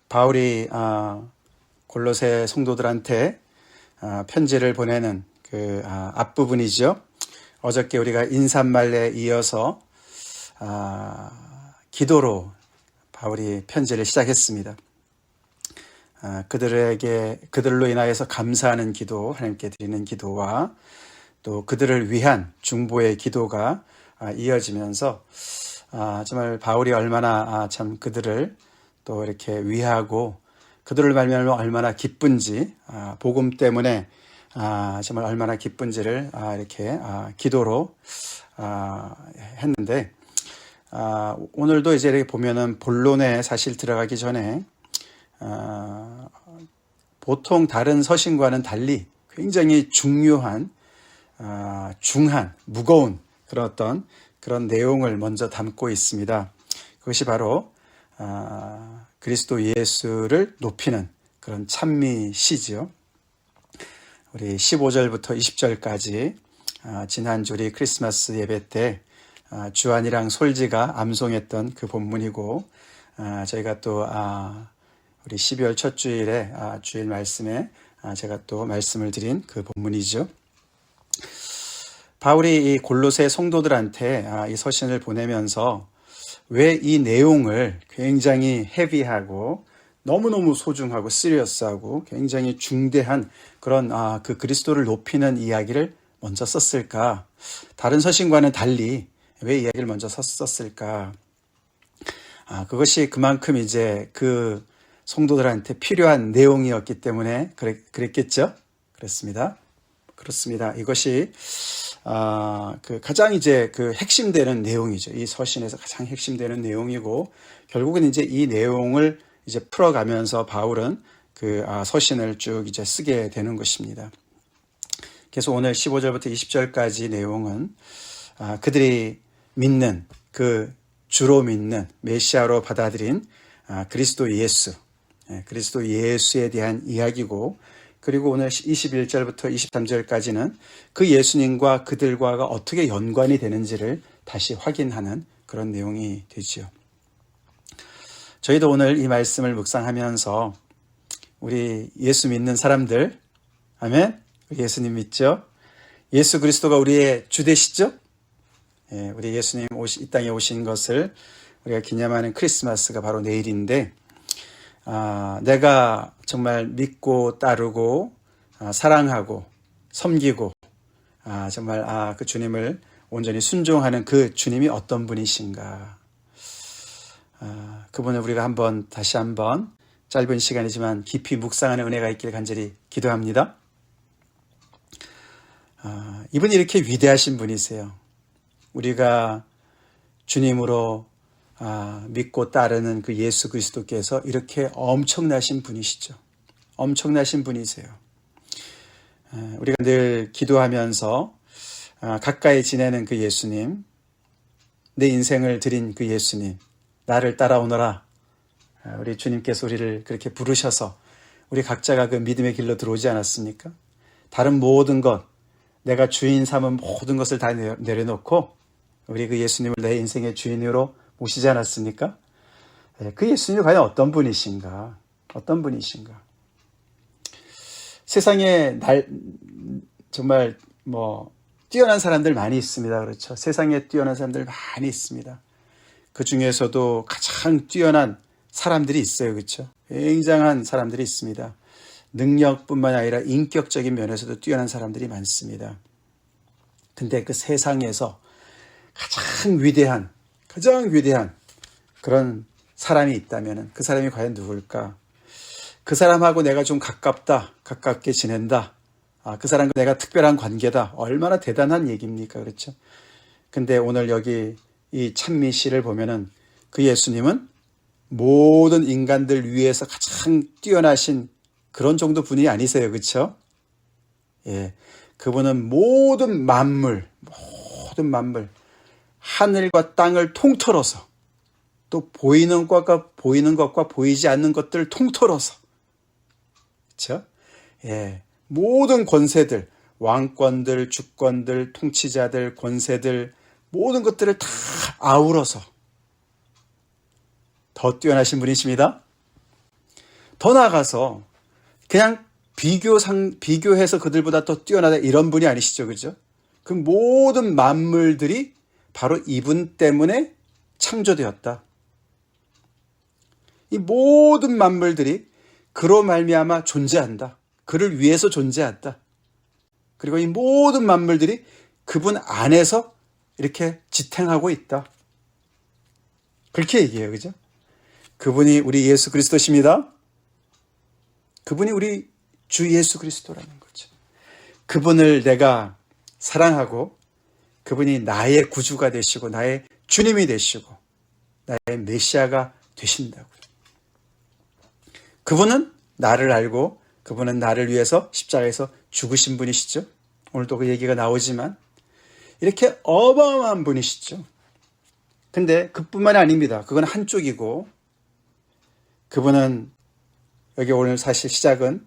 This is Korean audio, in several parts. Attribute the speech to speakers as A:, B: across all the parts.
A: 바울이 골로새 성도들한테 편지를 보내는 그 앞부분이죠. 어저께 우리가 인사말에 이어서 기도로 바울이 편지를 시작했습니다. 그들로 인하여서 감사하는 기도, 하나님께 드리는 기도와 또 그들을 위한 중보의 기도가 이어지면서 정말 바울이 얼마나 참 그들을 또 이렇게 위하고 그들을 말미암아 얼마나 기쁜지, 복음 때문에 정말 얼마나 기쁜지를 이렇게 기도로 했는데, 오늘도 이제 이렇게 보면은 본론에 사실 들어가기 전에 보통 다른 서신과는 달리 굉장히 중요한, 중한, 무거운 그런 내용을 먼저 담고 있습니다. 그것이 바로 그리스도 예수를 높이는 그런 찬미시죠. 우리 15절부터 20절까지 지난주 우리 크리스마스 예배 때 주한이랑 솔지가 암송했던 그 본문이고, 저희가 또 우리 12월 첫 주일에 주일 말씀에 제가 또 말씀을 드린 그 본문이죠. 바울이 이 골로새 성도들한테 이 서신을 보내면서 왜 이 내용을 굉장히 헤비하고 너무너무 소중하고 시리어스하고 굉장히 중대한 그런 그 그리스도를 높이는 이야기를 먼저 썼을까? 다른 서신과는 달리 왜 이야기를 먼저 썼을까? 그것이 그만큼 이제 그 성도들한테 필요한 내용이었기 때문에 그랬겠죠? 그렇습니다. 이것이 그 가장 이제 그 핵심되는 내용이죠. 이 서신에서 가장 핵심되는 내용이고, 결국은 이제 이 내용을 이제 풀어가면서 바울은 그 서신을 쭉 이제 쓰게 되는 것입니다. 그래서 오늘 15절부터 20절까지 내용은 그들이 믿는, 그 주로 믿는 메시아로 받아들인 그리스도 예수에 대한 이야기고, 그리고 오늘 21절부터 23절까지는 그 예수님과 그들과가 어떻게 연관이 되는지를 다시 확인하는 그런 내용이 되죠. 저희도 오늘 이 말씀을 묵상하면서 우리 예수 믿는 사람들, 아멘? 예수님 믿죠? 예수 그리스도가 우리의 주 되시죠? 우리 예수님 이 땅에 오신 것을 우리가 기념하는 크리스마스가 바로 내일인데, 내가 정말 믿고 따르고 사랑하고 섬기고 정말 그 주님을 온전히 순종하는 그 주님이 어떤 분이신가, 그분을 우리가 다시 한번 짧은 시간이지만 깊이 묵상하는 은혜가 있길 간절히 기도합니다. 이분이 이렇게 위대하신 분이세요. 우리가 주님으로 믿고 따르는 그 예수 그리스도께서 이렇게 엄청나신 분이시죠. 엄청나신 분이세요. 우리가 늘 기도하면서 가까이 지내는 그 예수님, 내 인생을 드린 그 예수님, 나를 따라오너라. 우리 주님께서 우리를 그렇게 부르셔서 우리 각자가 그 믿음의 길로 들어오지 않았습니까? 다른 모든 것, 내가 주인 삼은 모든 것을 다 내려놓고 우리 그 예수님을 내 인생의 주인으로 모시지 않았습니까? 그 예수님이 과연 어떤 분이신가? 세상에 정말 뛰어난 사람들 많이 있습니다. 그렇죠? 세상에 뛰어난 사람들 많이 있습니다. 그 중에서도 가장 뛰어난 사람들이 있어요. 그렇죠? 굉장한 사람들이 있습니다. 능력뿐만 아니라 인격적인 면에서도 뛰어난 사람들이 많습니다. 근데 그 세상에서 가장 위대한 그런 사람이 있다면 그 사람이 과연 누굴까? 그 사람하고 내가 좀 가깝게 지낸다. 그 사람과 내가 특별한 관계다. 얼마나 대단한 얘기입니까? 그렇죠? 근데 오늘 여기 이 찬미시를 보면은 그 예수님은 모든 인간들 위에서 가장 뛰어나신 그런 정도 분이 아니세요. 그렇죠? 그분은 모든 만물, 하늘과 땅을 통틀어서, 또 보이는 것과 보이지 않는 것들을 통틀어서, 그렇죠? 모든 권세들, 왕권들, 주권들, 통치자들, 권세들, 모든 것들을 다 아우러서 더 뛰어나신 분이십니다. 더 나아가서 그냥 비교해서 그들보다 더 뛰어나다 이런 분이 아니시죠. 그죠? 그 모든 만물들이 바로 이분 때문에 창조되었다. 이 모든 만물들이 그로 말미암아 존재한다. 그를 위해서 존재한다. 그리고 이 모든 만물들이 그분 안에서 이렇게 지탱하고 있다. 그렇게 얘기해요. 그죠? 그분이 우리 예수 그리스도십니다. 그분이 우리 주 예수 그리스도라는 거죠. 그분을 내가 사랑하고 그분이 나의 구주가 되시고 나의 주님이 되시고 나의 메시아가 되신다고요. 그분은 나를 알고 그분은 나를 위해서 십자가에서 죽으신 분이시죠. 오늘도 그 얘기가 나오지만 이렇게 어마어마한 분이시죠. 근데 그뿐만이 아닙니다. 그건 한쪽이고 그분은 여기 오늘 사실 시작은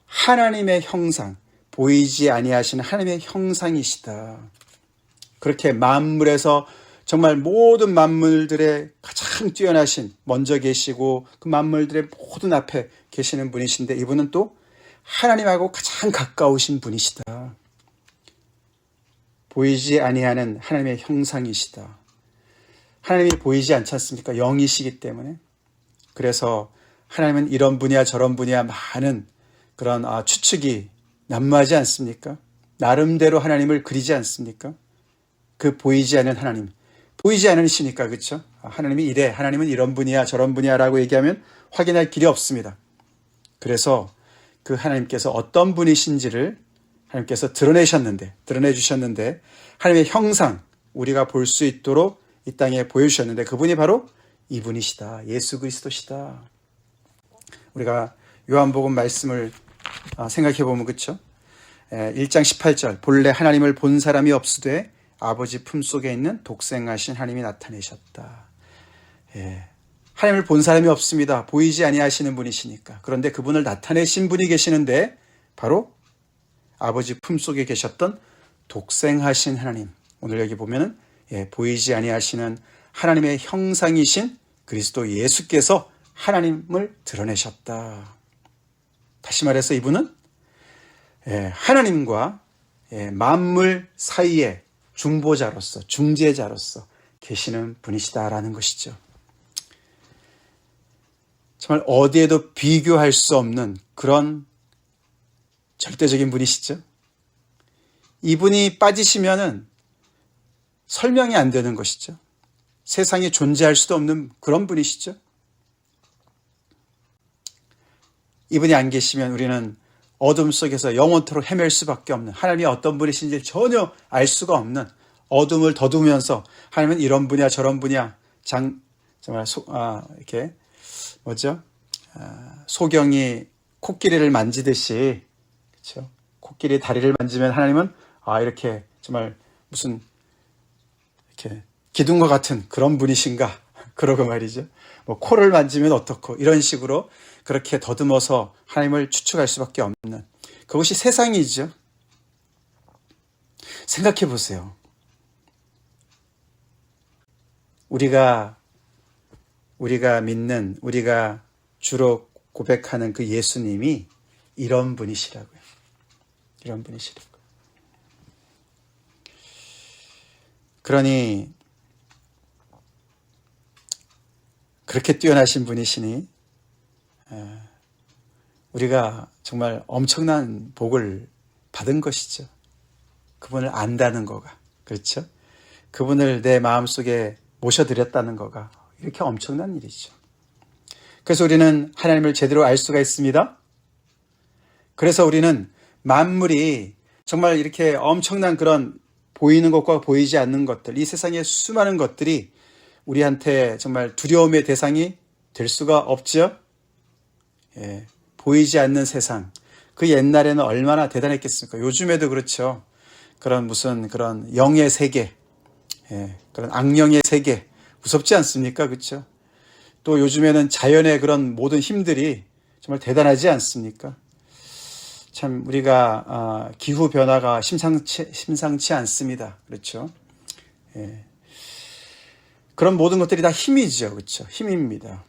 A: 하나님의 형상, 보이지 아니하시는 하나님의 형상이시다. 그렇게 만물에서 정말 모든 만물들의 가장 뛰어나신 먼저 계시고 그 만물들의 모든 앞에 계시는 분이신데 이분은 또 하나님하고 가장 가까우신 분이시다. 보이지 아니하는 하나님의 형상이시다. 하나님이 보이지 않지 않습니까? 영이시기 때문에. 그래서 하나님은 이런 분이야 저런 분이야 많은 그런 추측이 난무하지 않습니까? 나름대로 하나님을 그리지 않습니까? 그 보이지 않는 하나님. 보이지 않으시니까 그렇죠? 하나님이 이래, 하나님은 이런 분이야 저런 분이야 라고 얘기하면 확인할 길이 없습니다. 그래서 그 하나님께서 어떤 분이신지를 하나님께서 드러내주셨는데 하나님의 형상 우리가 볼 수 있도록 이 땅에 보여주셨는데 그분이 바로 이분이시다. 예수 그리스도시다. 우리가 요한복음 말씀을 생각해 보면 그렇죠? 1장 18절 본래 하나님을 본 사람이 없으되 아버지 품속에 있는 독생하신 하나님이 나타내셨다. 하나님을 본 사람이 없습니다. 보이지 아니하시는 분이시니까. 그런데 그분을 나타내신 분이 계시는데 바로 아버지 품속에 계셨던 독생하신 하나님. 오늘 여기 보면은 보이지 아니하시는 하나님의 형상이신 그리스도 예수께서 하나님을 드러내셨다. 다시 말해서 이분은 하나님과 만물 사이에 중보자로서 중재자로서 계시는 분이시다라는 것이죠. 정말 어디에도 비교할 수 없는 그런 절대적인 분이시죠. 이분이 빠지시면은 설명이 안 되는 것이죠. 세상에 존재할 수도 없는 그런 분이시죠. 이분이 안 계시면 우리는 어둠 속에서 영원토록 헤맬 수밖에 없는 하나님이 어떤 분이신지 전혀 알 수가 없는 어둠을 더두면서 하나님은 이런 분이야 저런 분이야 정말 이렇게 소경이 코끼리를 만지듯이 그렇죠? 코끼리 다리를 만지면 하나님은 이렇게 정말 무슨 이렇게 기둥과 같은 그런 분이신가 그러고 말이죠. 뭐 코를 만지면 어떻고 이런 식으로 그렇게 더듬어서 하나님을 추측할 수밖에 없는 그것이 세상이죠. 생각해 보세요. 우리가 믿는 우리가 주로 고백하는 그 예수님이 이런 분이시라고요. 이런 분이시라고요. 그러니 그렇게 뛰어나신 분이시니 우리가 정말 엄청난 복을 받은 것이죠. 그분을 안다는 거가. 그렇죠? 그분을 내 마음속에 모셔드렸다는 거가 이렇게 엄청난 일이죠. 그래서 우리는 하나님을 제대로 알 수가 있습니다. 그래서 우리는 만물이 정말 이렇게 엄청난 그런 보이는 것과 보이지 않는 것들, 이 세상의 수많은 것들이 우리한테 정말 두려움의 대상이 될 수가 없죠. 보이지 않는 세상. 그 옛날에는 얼마나 대단했겠습니까? 요즘에도 그렇죠. 그런 무슨 그런 영의 세계, 그런 악령의 세계 무섭지 않습니까? 그렇죠? 또 요즘에는 자연의 그런 모든 힘들이 정말 대단하지 않습니까? 참 우리가 기후 변화가 심상치 않습니다. 그렇죠? 그런 모든 것들이 다 힘이죠. 그렇죠? 힘입니다.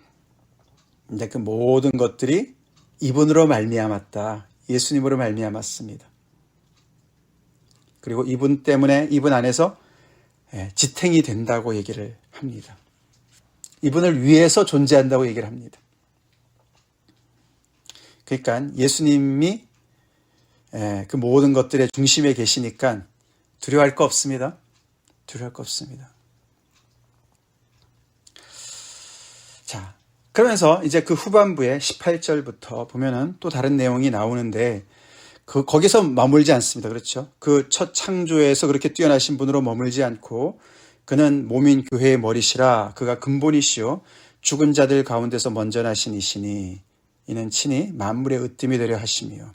A: 근데 그 모든 것들이 이분으로 말미암았다. 예수님으로 말미암았습니다. 그리고 이분 때문에 이분 안에서 지탱이 된다고 얘기를 합니다. 이분을 위해서 존재한다고 얘기를 합니다. 그러니까 예수님이 그 모든 것들의 중심에 계시니까 두려워할 거 없습니다. 두려워할 거 없습니다. 자, 그러면서 이제 그 후반부에 18절부터 보면은 또 다른 내용이 나오는데 거기서 머물지 않습니다. 그렇죠? 그 첫 창조에서 그렇게 뛰어나신 분으로 머물지 않고 그는 몸인 교회의 머리시라 그가 근본이시요 죽은 자들 가운데서 먼저 나신 이시니 이는 친히 만물의 으뜸이 되려 하시며.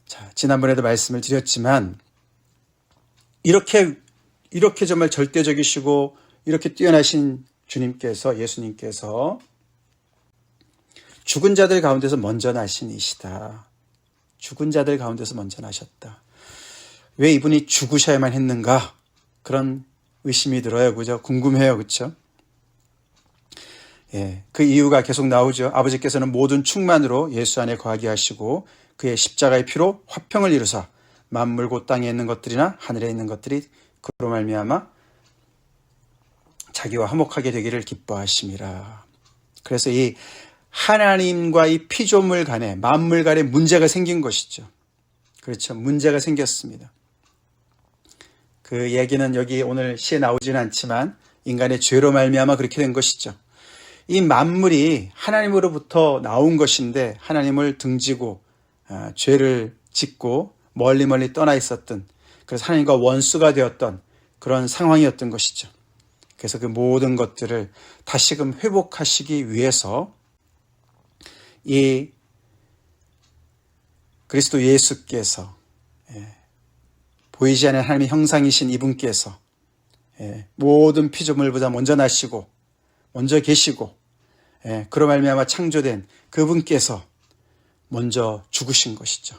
A: 자, 지난번에도 말씀을 드렸지만 이렇게 정말 절대적이시고 이렇게 뛰어나신 주님께서 예수님께서 죽은 자들 가운데서 먼저 나신 이시다. 죽은 자들 가운데서 먼저 나셨다. 왜 이분이 죽으셔야만 했는가? 그런 의심이 들어요. 그죠? 궁금해요. 그렇죠? 예, 그 이유가 계속 나오죠. 아버지께서는 모든 충만으로 예수 안에 거하게 하시고 그의 십자가의 피로 화평을 이루사 만물 곧 땅에 있는 것들이나 하늘에 있는 것들이 그로 말미암아 자기와 화목하게 되기를 기뻐하심이라. 그래서 이 하나님과 이 피조물 간에 만물 간에 문제가 생긴 것이죠. 그렇죠. 문제가 생겼습니다. 그 얘기는 여기 오늘 시에 나오지는 않지만 인간의 죄로 말미암아 그렇게 된 것이죠. 이 만물이 하나님으로부터 나온 것인데 하나님을 등지고 죄를 짓고 멀리 떠나 있었던, 그래서 하나님과 원수가 되었던 그런 상황이었던 것이죠. 그래서 그 모든 것들을 다시금 회복하시기 위해서 이 그리스도 예수께서 보이지 않는 하나님의 형상이신 이분께서 모든 피조물보다 먼저 나시고 먼저 계시고 그로 말미암아 창조된 그분께서 먼저 죽으신 것이죠.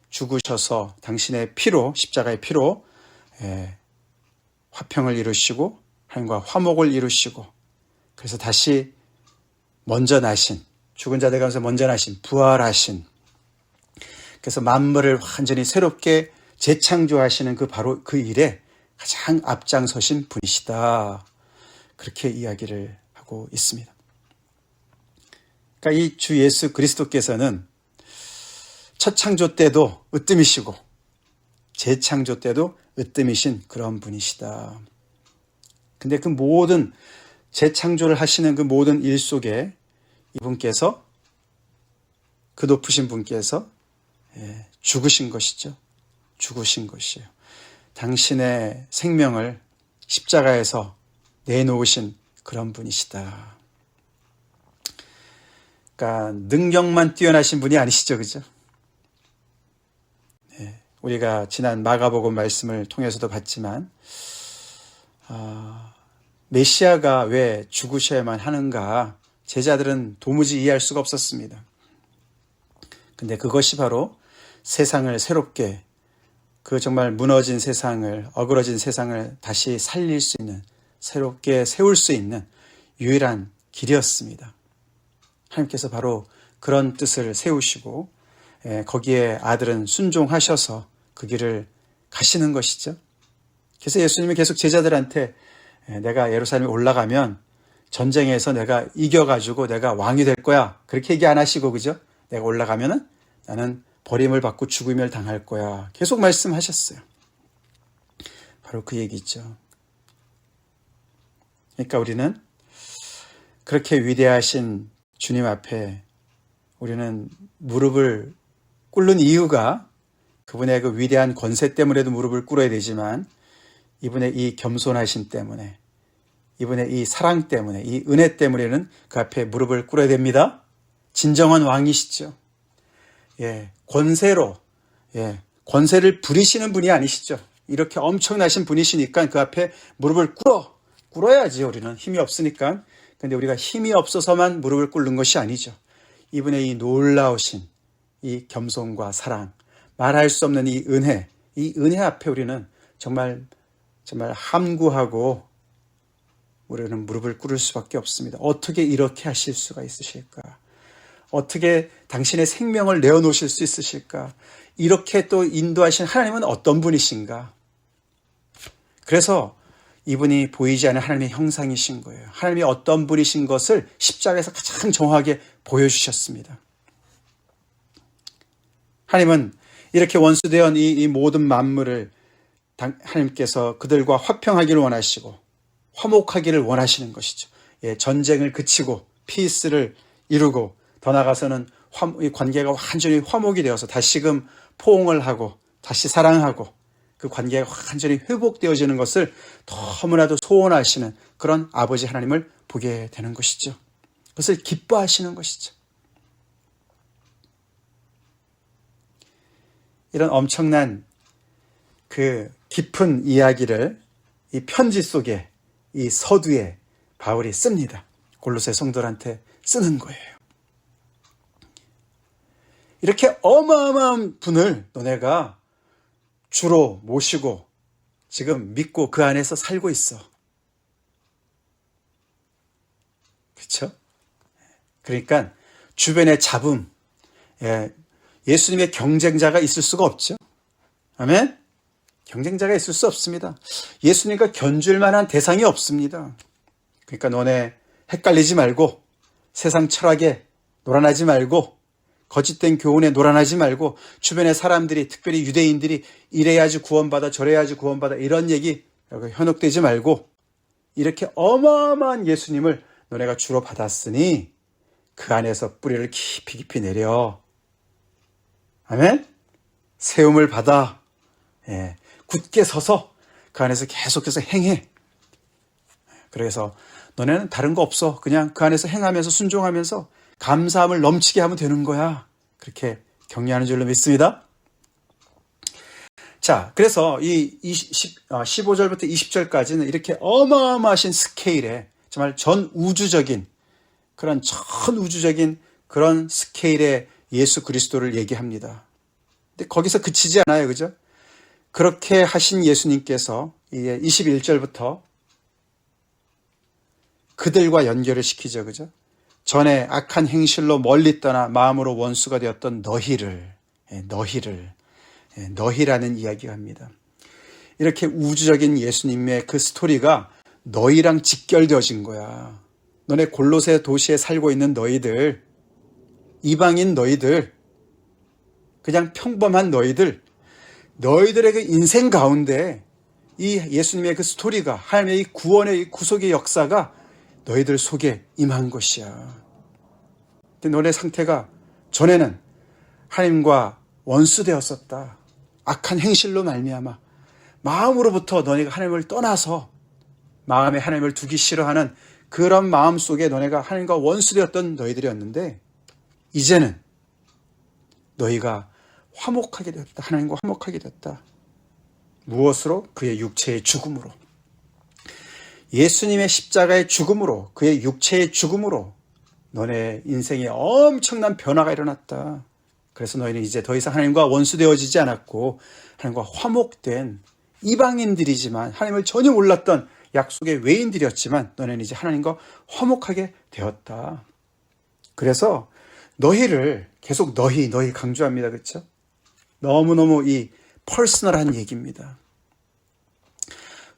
A: 죽으셔서 당신의 피로, 십자가의 피로 화평을 이루시고 하나님과 화목을 이루시고, 그래서 다시 먼저 나신, 죽은 자들 가운데서 먼저 나신, 부활하신, 그래서 만물을 완전히 새롭게 재창조하시는 그 바로 그 일에 가장 앞장서신 분이시다. 그렇게 이야기를 하고 있습니다. 그러니까 이 주 예수 그리스도께서는 첫 창조 때도 으뜸이시고 재창조 때도 으뜸이신 그런 분이시다. 근데 그 모든 재창조를 하시는 그 모든 일 속에 이분께서, 그 높으신 분께서 죽으신 것이죠. 죽으신 것이에요. 당신의 생명을 십자가에서 내놓으신 그런 분이시다. 그러니까 능력만 뛰어나신 분이 아니시죠. 그죠? 우리가 지난 마가복음 말씀을 통해서도 봤지만 메시아가 왜 죽으셔야만 하는가 제자들은 도무지 이해할 수가 없었습니다. 근데 그것이 바로 세상을 새롭게, 그 정말 무너진 세상을, 어그러진 세상을 다시 살릴 수 있는, 새롭게 세울 수 있는 유일한 길이었습니다. 하나님께서 바로 그런 뜻을 세우시고 거기에 아들은 순종하셔서 그 길을 가시는 것이죠. 그래서 예수님이 계속 제자들한테 내가 예루살렘에 올라가면 전쟁에서 내가 이겨가지고 내가 왕이 될 거야, 그렇게 얘기 안 하시고, 그죠? 내가 올라가면은 나는 버림을 받고 죽음을 당할 거야, 계속 말씀하셨어요. 바로 그 얘기죠. 그러니까 우리는 그렇게 위대하신 주님 앞에 우리는 무릎을 꿇는 이유가 그분의 그 위대한 권세 때문에도 무릎을 꿇어야 되지만 이분의 이 겸손하심 때문에, 이분의 이 사랑 때문에, 이 은혜 때문에는 그 앞에 무릎을 꿇어야 됩니다. 진정한 왕이시죠. 권세로, 권세를 부리시는 분이 아니시죠. 이렇게 엄청나신 분이시니까 그 앞에 무릎을 꿇어야지. 우리는 힘이 없으니까. 근데 우리가 힘이 없어서만 무릎을 꿇는 것이 아니죠. 이분의 이 놀라우신 이 겸손과 사랑, 말할 수 없는 이 은혜 앞에 우리는 정말 함구하고 우리는 무릎을 꿇을 수밖에 없습니다. 어떻게 이렇게 하실 수가 있으실까? 어떻게 당신의 생명을 내어놓으실 수 있으실까? 이렇게 또 인도하신 하나님은 어떤 분이신가? 그래서 이분이 보이지 않는 하나님의 형상이신 거예요. 하나님이 어떤 분이신 것을 십자가에서 가장 정확하게 보여주셨습니다. 하나님은 이렇게 원수되어 이 모든 만물을 하나님께서 그들과 화평하기를 원하시고 화목하기를 원하시는 것이죠. 예, 전쟁을 그치고 피스를 이루고 더 나아가서는 이 관계가 완전히 화목이 되어서 다시금 포옹을 하고 다시 사랑하고 그 관계가 완전히 회복되어지는 것을 너무나도 소원하시는 그런 아버지 하나님을 보게 되는 것이죠. 그것을 기뻐하시는 것이죠. 이런 엄청난 그 깊은 이야기를 이 편지 속에 이 서두에 바울이 씁니다. 골로새 성도들한테 쓰는 거예요. 이렇게 어마어마한 분을 너네가 주로 모시고 지금 믿고 그 안에서 살고 있어. 그렇죠? 그러니까 주변에 잡음, 예수님의 경쟁자가 있을 수가 없죠. 아멘? 경쟁자가 있을 수 없습니다. 예수님과 견줄 만한 대상이 없습니다. 그러니까 너네 헷갈리지 말고 세상 철학에 놀아나지 말고 거짓된 교훈에 놀아나지 말고 주변의 사람들이 특별히 유대인들이 이래야지 구원받아 저래야지 구원받아 이런 얘기 현혹되지 말고 이렇게 어마어마한 예수님을 너네가 주로 받았으니 그 안에서 뿌리를 깊이 깊이 내려. 아멘? 세움을 받아. 예, 굳게 서서 그 안에서 계속해서 행해. 그래서 너네는 다른 거 없어. 그냥 그 안에서 행하면서 순종하면서 감사함을 넘치게 하면 되는 거야. 그렇게 격려하는 줄로 믿습니다. 자, 그래서 이 15절부터 20절까지는 이렇게 어마어마하신 스케일의 정말 전 우주적인 그런 그런 스케일의 예수 그리스도를 얘기합니다. 근데 거기서 그치지 않아요. 그죠? 그렇게 하신 예수님께서 이제 21절부터 그들과 연결을 시키죠. 그죠? 전에 악한 행실로 멀리 떠나 마음으로 원수가 되었던 너희라는 이야기가 합니다. 이렇게 우주적인 예수님의 그 스토리가 너희랑 직결되어진 거야. 너네 골로새 도시에 살고 있는 너희들, 이방인 너희들, 그냥 평범한 너희들의 그 인생 가운데 이 예수님의 그 스토리가 하나님의 이 구원의 이 구속의 역사가 너희들 속에 임한 것이야. 근데 너네 상태가 전에는 하나님과 원수되었었다. 악한 행실로 말미암아 마음으로부터 너희가 하나님을 떠나서 마음에 하나님을 두기 싫어하는 그런 마음 속에 너네가 하나님과 원수되었던 너희들이었는데 이제는 너희가 화목하게 되었다. 하나님과 화목하게 되었다. 무엇으로? 그의 육체의 죽음으로. 예수님의 십자가의 죽음으로, 그의 육체의 죽음으로 너네 인생에 엄청난 변화가 일어났다. 그래서 너희는 이제 더 이상 하나님과 원수되어지지 않았고 하나님과 화목된 이방인들이지만 하나님을 전혀 몰랐던 약속의 외인들이었지만 너네는 이제 하나님과 화목하게 되었다. 그래서 너희를 계속 너희 강조합니다. 그렇죠? 너무너무 이 퍼스널한 얘기입니다.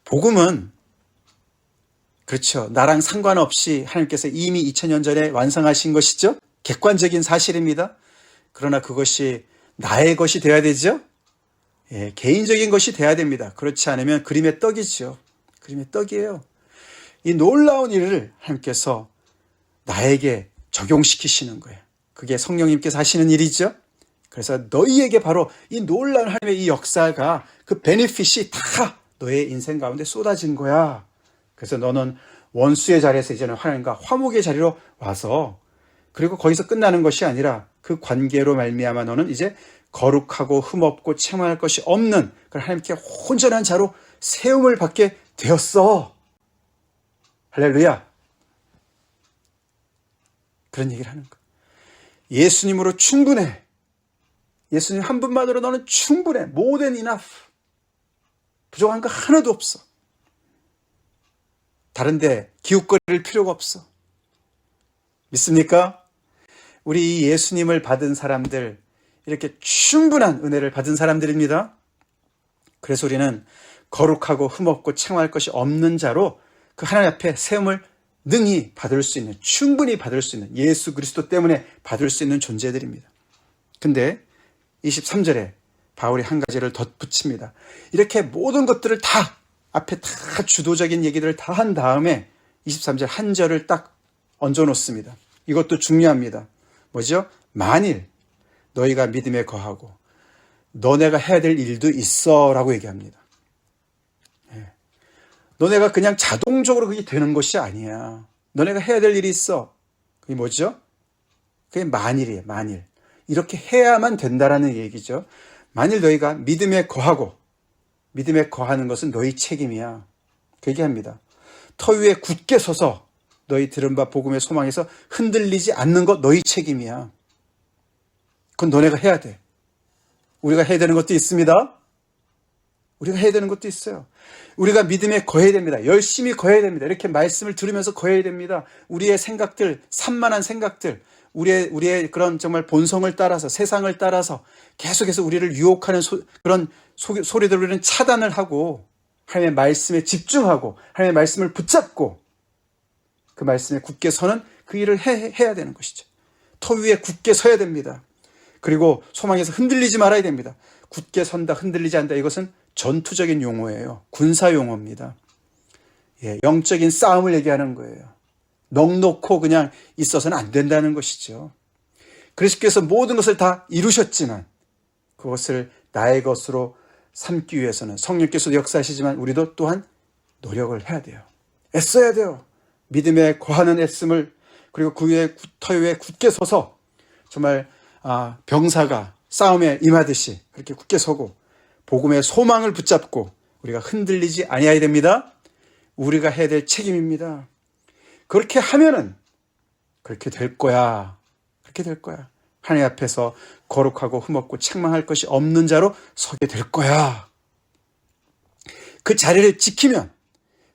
A: 복음은 그렇죠. 나랑 상관없이 하나님께서 이미 2000년 전에 완성하신 것이죠. 객관적인 사실입니다. 그러나 그것이 나의 것이 돼야 되죠. 예, 개인적인 것이 돼야 됩니다. 그렇지 않으면 그림의 떡이죠. 그림의 떡이에요. 이 놀라운 일을 하나님께서 나에게 적용시키시는 거예요. 그게 성령님께서 하시는 일이죠. 그래서 너희에게 바로 이 놀라운 하나님의 이 역사가 그 베네핏이 다 너의 인생 가운데 쏟아진 거야. 그래서 너는 원수의 자리에서 이제는 하나님과 화목의 자리로 와서 그리고 거기서 끝나는 것이 아니라 그 관계로 말미암아 너는 이제 거룩하고 흠없고 체험할 것이 없는 그런 하나님께 온전한 자로 세움을 받게 되었어. 할렐루야. 그런 얘기를 하는 거야. 예수님으로 충분해. 예수님 한 분만으로 너는 충분해. More than enough. 부족한 거 하나도 없어. 다른데 기웃거릴 필요가 없어. 믿습니까? 우리 이 예수님을 받은 사람들, 이렇게 충분한 은혜를 받은 사람들입니다. 그래서 우리는 거룩하고 흠없고 책망할 것이 없는 자로 그 하나님 앞에 세움을 능히 받을 수 있는, 충분히 받을 수 있는, 예수 그리스도 때문에 받을 수 있는 존재들입니다. 근데 23절에 바울이 한 가지를 덧붙입니다. 이렇게 모든 것들을 다 앞에 다 주도적인 얘기들을 다 한 다음에 23절 한 절을 딱 얹어 놓습니다. 이것도 중요합니다. 뭐죠? 만일 너희가 믿음에 거하고 너네가 해야 될 일도 있어 라고 얘기합니다. 너네가 그냥 자동적으로 그게 되는 것이 아니야. 너네가 해야 될 일이 있어. 그게 뭐죠? 그게 만일이에요. 만일. 이렇게 해야만 된다라는 얘기죠. 만일 너희가 믿음에 거하고, 믿음에 거하는 것은 너희 책임이야. 그 얘기합니다. 터 위에 굳게 서서 너희 들은 바 복음의 소망에서 흔들리지 않는 것 너희 책임이야. 그건 너네가 해야 돼. 우리가 해야 되는 것도 있습니다. 우리가 해야 되는 것도 있어요. 우리가 믿음에 거해야 됩니다. 열심히 거해야 됩니다. 이렇게 말씀을 들으면서 거해야 됩니다. 우리의 생각들, 산만한 생각들, 우리의 그런 정말 본성을 따라서, 세상을 따라서 계속해서 우리를 유혹하는 그런 소리들을 우리는 차단을 하고 하나님의 말씀에 집중하고 하나님의 말씀을 붙잡고 그 말씀에 굳게 서는 그 일을 해야 되는 것이죠. 터 위에 굳게 서야 됩니다. 그리고 소망에서 흔들리지 말아야 됩니다. 굳게 선다, 흔들리지 않는다. 이것은 전투적인 용어예요. 군사 용어입니다. 영적인 싸움을 얘기하는 거예요. 넋놓고 그냥 있어서는 안 된다는 것이죠. 그리스도께서 모든 것을 다 이루셨지만 그것을 나의 것으로 삼기 위해서는 성령께서도 역사하시지만 우리도 또한 노력을 해야 돼요. 애써야 돼요. 믿음에 거하는 애씀을, 그리고 그 위에 터 위에 굳게 서서 정말 병사가 싸움에 임하듯이 그렇게 굳게 서고 복음의 소망을 붙잡고 우리가 흔들리지 아니해야 됩니다. 우리가 해야 될 책임입니다. 그렇게 하면은 그렇게 될 거야. 그렇게 될 거야. 하나님 앞에서 거룩하고 흠없고 책망할 것이 없는 자로 서게 될 거야. 그 자리를 지키면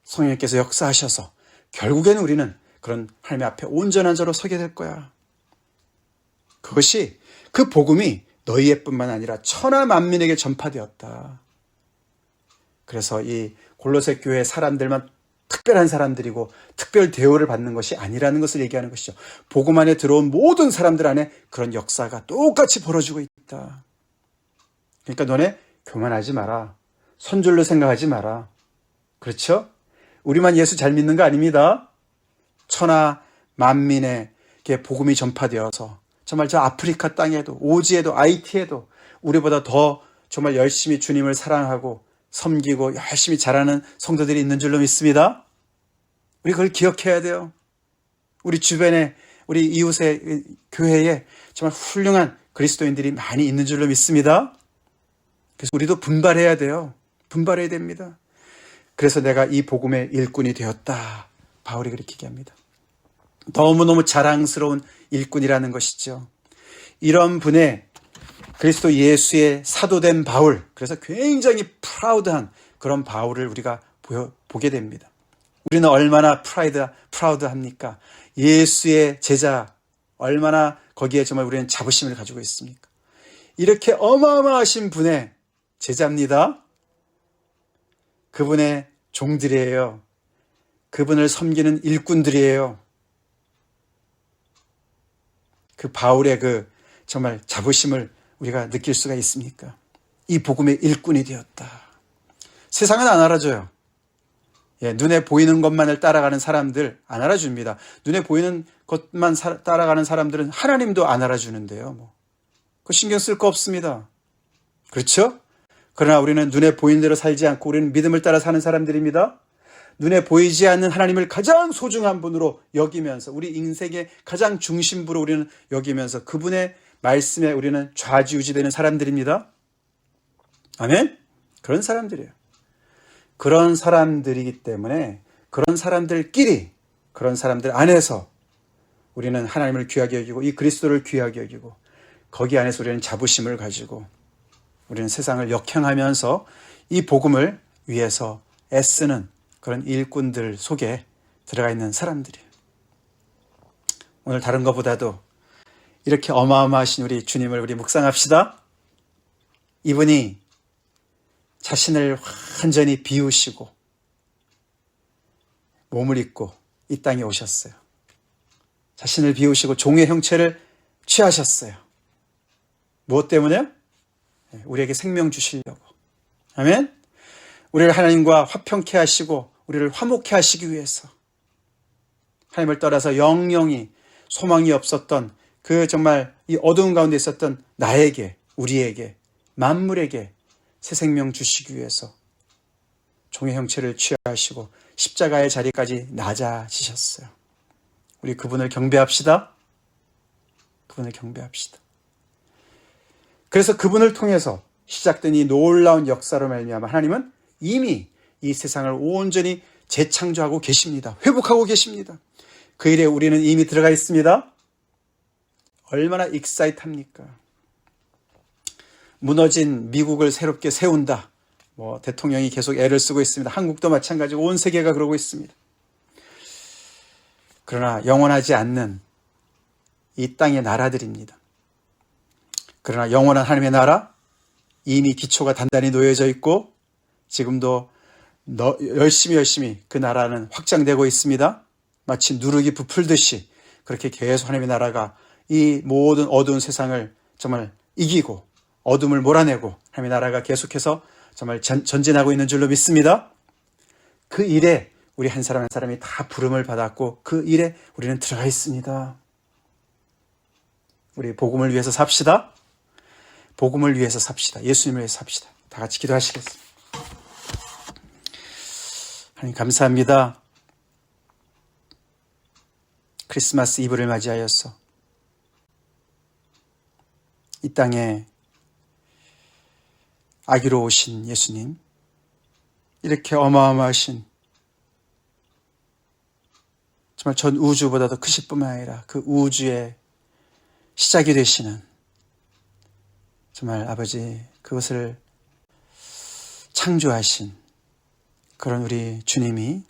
A: 성령께서 역사하셔서 결국에는 우리는 그런 하나님 앞에 온전한 자로 서게 될 거야. 그것이, 그 복음이 너희뿐만 아니라 천하 만민에게 전파되었다. 그래서 이 골로새 교회 사람들만 특별한 사람들이고 특별 대우를 받는 것이 아니라는 것을 얘기하는 것이죠. 복음 안에 들어온 모든 사람들 안에 그런 역사가 똑같이 벌어지고 있다. 그러니까 너네 교만하지 마라. 선줄로 생각하지 마라. 그렇죠? 우리만 예수 잘 믿는 거 아닙니다. 천하 만민에게 복음이 전파되어서 정말 저 아프리카 땅에도, 오지에도, IT에도 우리보다 더 정말 열심히 주님을 사랑하고 섬기고 열심히 잘하는 성도들이 있는 줄로 믿습니다. 우리 그걸 기억해야 돼요. 우리 주변에, 우리 이웃의 교회에 정말 훌륭한 그리스도인들이 많이 있는 줄로 믿습니다. 그래서 우리도 분발해야 돼요. 분발해야 됩니다. 그래서 내가 이 복음의 일꾼이 되었다. 바울이 그렇게 얘기합니다. 너무너무 자랑스러운 일꾼이라는 것이죠. 이런 분의 그리스도 예수의 사도된 바울, 그래서 굉장히 프라우드한 그런 바울을 우리가 보게 됩니다. 우리는 얼마나 프라우드합니까? 예수의 제자, 얼마나 거기에 정말 우리는 자부심을 가지고 있습니까? 이렇게 어마어마하신 분의 제자입니다. 그분의 종들이에요. 그분을 섬기는 일꾼들이에요. 그 바울의 그 정말 자부심을 우리가 느낄 수가 있습니까? 이 복음의 일꾼이 되었다. 세상은 안 알아줘요. 눈에 보이는 것만을 따라가는 사람들 안 알아줍니다. 눈에 보이는 것만 따라가는 사람들은 하나님도 안 알아주는데요. 그거 신경 쓸 거 없습니다. 그렇죠? 그러나 우리는 눈에 보이는 대로 살지 않고 우리는 믿음을 따라 사는 사람들입니다. 눈에 보이지 않는 하나님을 가장 소중한 분으로 여기면서 우리 인생의 가장 중심부로 우리는 여기면서 그분의 말씀에 우리는 좌지우지되는 사람들입니다. 아멘? 그런 사람들이에요. 그런 사람들이기 때문에 그런 사람들끼리, 그런 사람들 안에서 우리는 하나님을 귀하게 여기고 이 그리스도를 귀하게 여기고 거기 안에서 우리는 자부심을 가지고 우리는 세상을 역행하면서 이 복음을 위해서 애쓰는 그런 일꾼들 속에 들어가 있는 사람들이에요. 오늘 다른 것보다도 이렇게 어마어마하신 우리 주님을 우리 묵상합시다. 이분이 자신을 완전히 비우시고 몸을 입고 이 땅에 오셨어요. 자신을 비우시고 종의 형체를 취하셨어요. 무엇 때문에요? 우리에게 생명 주시려고. 아멘? 우리를 하나님과 화평케 하시고 우리를 화목케 하시기 위해서 하나님을 떠나서 영영이 소망이 없었던 그 정말 이 어두운 가운데 있었던 나에게, 우리에게, 만물에게 새 생명 주시기 위해서 종의 형체를 취하시고 십자가의 자리까지 낮아지셨어요. 우리 그분을 경배합시다. 그분을 경배합시다. 그래서 그분을 통해서 시작된 이 놀라운 역사로 말미암아 하나님은 이미 이 세상을 온전히 재창조하고 계십니다. 회복하고 계십니다. 그 일에 우리는 이미 들어가 있습니다. 얼마나 익사이트합니까? 무너진 미국을 새롭게 세운다. 대통령이 계속 애를 쓰고 있습니다. 한국도 마찬가지고 온 세계가 그러고 있습니다. 그러나 영원하지 않는 이 땅의 나라들입니다. 그러나 영원한 하나님의 나라, 이미 기초가 단단히 놓여져 있고 지금도 열심히 그 나라는 확장되고 있습니다. 마치 누룩이 부풀듯이 그렇게 계속 하나님의 나라가 이 모든 어두운 세상을 정말 이기고 어둠을 몰아내고 하나님의 나라가 계속해서 정말 전진하고 있는 줄로 믿습니다. 그 일에 우리 한 사람 한 사람이 다 부름을 받았고 그 일에 우리는 들어가 있습니다. 우리 복음을 위해서 삽시다. 복음을 위해서 삽시다. 예수님을 위해서 삽시다. 다 같이 기도하시겠습니다. 하나님 감사합니다. 크리스마스 이브를 맞이하여서 이 땅에 아기로 오신 예수님, 이렇게 어마어마하신 정말 전 우주보다도 크실 뿐만 아니라 그 우주의 시작이 되시는 정말 아버지 그것을 창조하신 그런 우리 주님이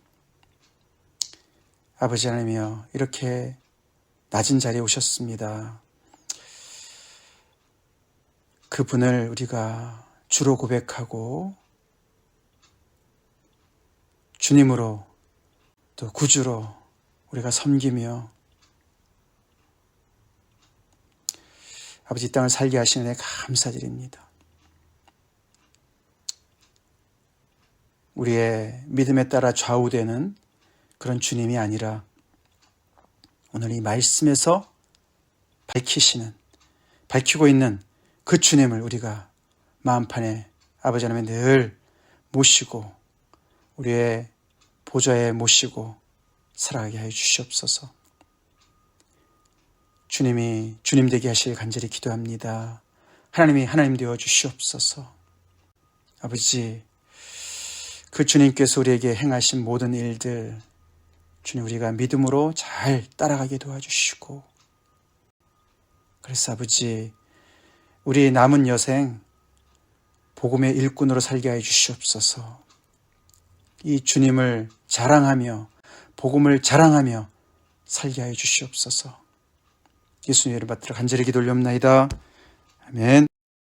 A: 아버지 하나님이여 이렇게 낮은 자리에 오셨습니다. 그분을 우리가 주로 고백하고 주님으로 또 구주로 우리가 섬기며 아버지 이 땅을 살게 하시는 데 감사드립니다. 우리의 믿음에 따라 좌우되는 그런 주님이 아니라 오늘 이 말씀에서 밝히고 있는 그 주님을 우리가 마음판에 아버지 하나님 늘 모시고 우리의 보좌에 모시고 살아가게 하여 주시옵소서. 주님이 주님 되게 하실 간절히 기도합니다. 하나님이 하나님 되어 주시옵소서. 아버지 그 주님께서 우리에게 행하신 모든 일들 주님 우리가 믿음으로 잘 따라가게 도와주시고 그래서 아버지 우리 남은 여생 복음의 일꾼으로 살게 하여 주시옵소서. 이 주님을 자랑하며 복음을 자랑하며 살게 하여 주시옵소서. 예수님 이름 받들어 간절히 기도 올리옵나이다. 아멘.